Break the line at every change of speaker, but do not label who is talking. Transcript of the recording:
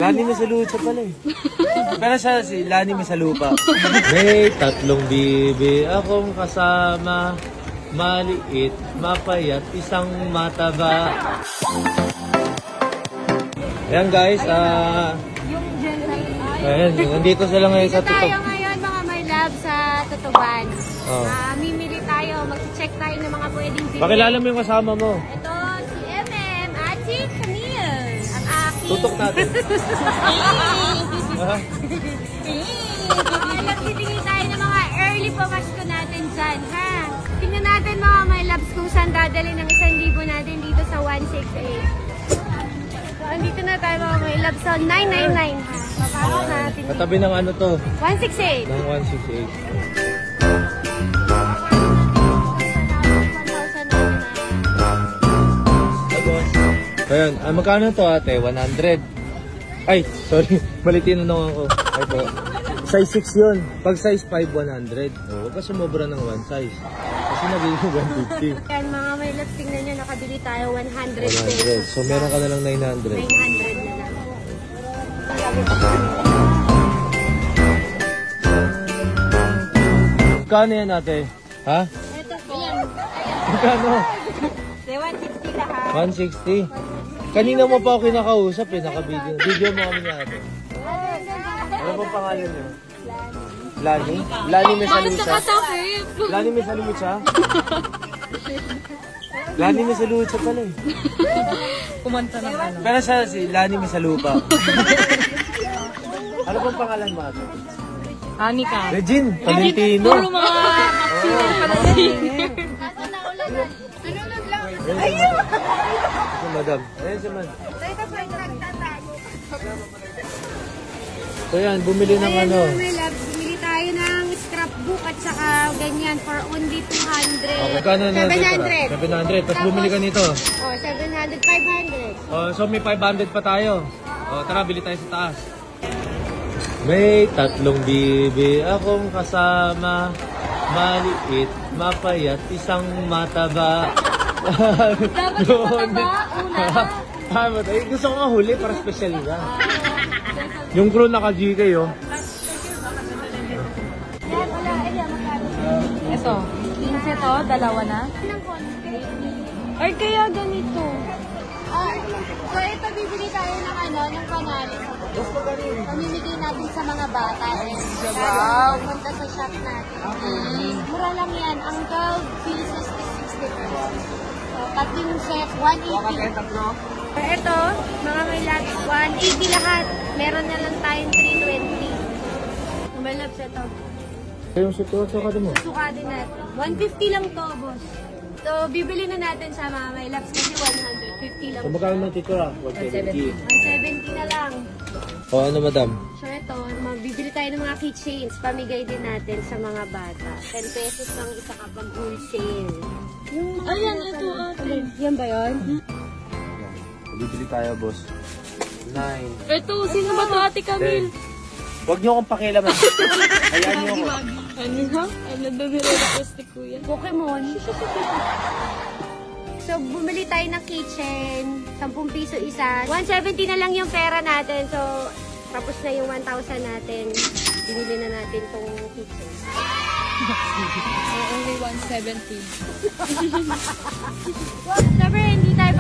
Lani Mesalucha pala eh. Pero siya si Lani Mesalupa. May tatlong bibi akong kasama. Maliit, mapayat, isang mataba. Ayan guys, ayan, nandito sila ngayon sa Tutuban.
Tayo ngayon mga my love sa Tutuban. Mimili tayo, mag-check tayo ng mga pwedeng bilhin.
Pakilala mo yung kasama mo.
Ito si MM at si Camille. Ang aking...
Tutok natin.
Nagtitingin tayo ng mga early pamasko natin dyan, ha? Tingnan natin mga my loves kung saan dadali ng 1,000 natin dito sa 168. So, andito na tayo mga my loves sa 999, ha? Papasok natin.
Katabi ng ano to?
168.
Ng 168. Ayan, magkano to ate? 100. Ay, sorry. Mali tinanong ako. Ito. Size 6 yun. Pag size 5, 100. Huwag ka sumobra ng 1 size. Kasi nagiging 150.
Yan mga my loves, tingnan nyo, nakabili tayo 100
100. So meron ka na lang 900.
900 na lang.
Magkano yan ate? Ha?
Ito po. Ayan.
Magkano?
160 lahat.
160. Kanina mo pa ako kinakausap eh, naka-video. Video mo kami niya ate. Ano pong pangalan niyo? Lani? Lani Mesalucha? Lani Mesalucha? Lani Mesalucha pala eh.
Kumanta na ano.
Pero siya si Lani Mesalupa. Ano pong pangalan mo ate?
Anika.
Regine Tolentino.
Puro mga singer pa na singer.
Ayun! Si madam. Ayun si madam. So yan, bumili ng ano.
My love, bumili tayo ng scrapbook at saka ganyan for only 200.
Okay, kano na
700.
700. Tapos bumili ka nito.
Oh, 700, 500.
Oh, so may 500 pa tayo. Oh, tara, bili tayo sa taas. May tatlong bibi akong kasama. Maliit, mapayat, isang mataba.
Dapat yung mataba, una.
Gusto ko nga huli para special ka. Yung crew naka-GK oh.
Yan, wala. Ayan, magkano?
Ito. 15 to, dalawa na. Or kaya ganito.
So ito bibili tayo ng ano, ng panalo. Pamimigay natin sa mga bata.
Wow.
Punta sa shop natin. Mura lang yan. Ang 12 pieces is 60 pesos. So, tatlong set, 180. So, ito, mga may loves, 180 lahat. Meron na lang tayong 320. May loves, ito.
Yung suka mo.
Susukatin natin. 150 lang to, boss. So, bibili na natin sa mga may loves kasi 150 lang.
So magkano man titira? 170.
170 na lang.
O ano madam?
So ito, bibili tayo ng mga keychains. Pamigay din natin sa mga bata. 10 pesos lang isa kapag wholesale. Yung mga
Ayan, ito ate.
Yan ba yun?
Bibili tayo boss. 9.
Ito, sino ba to ate Camille?
Huwag niyo akong pakialaman. Hayaan niyo ako.
Ano ha? Ano nabiro na gusto ko yan?
Pokemon. So, bumili tayo ng keychain. 10 piso isa. 170 na lang yung pera natin. So, tapos na yung 1,000 natin. Binili na natin tong keychain.
Only 170.
Siyempre, hindi tayo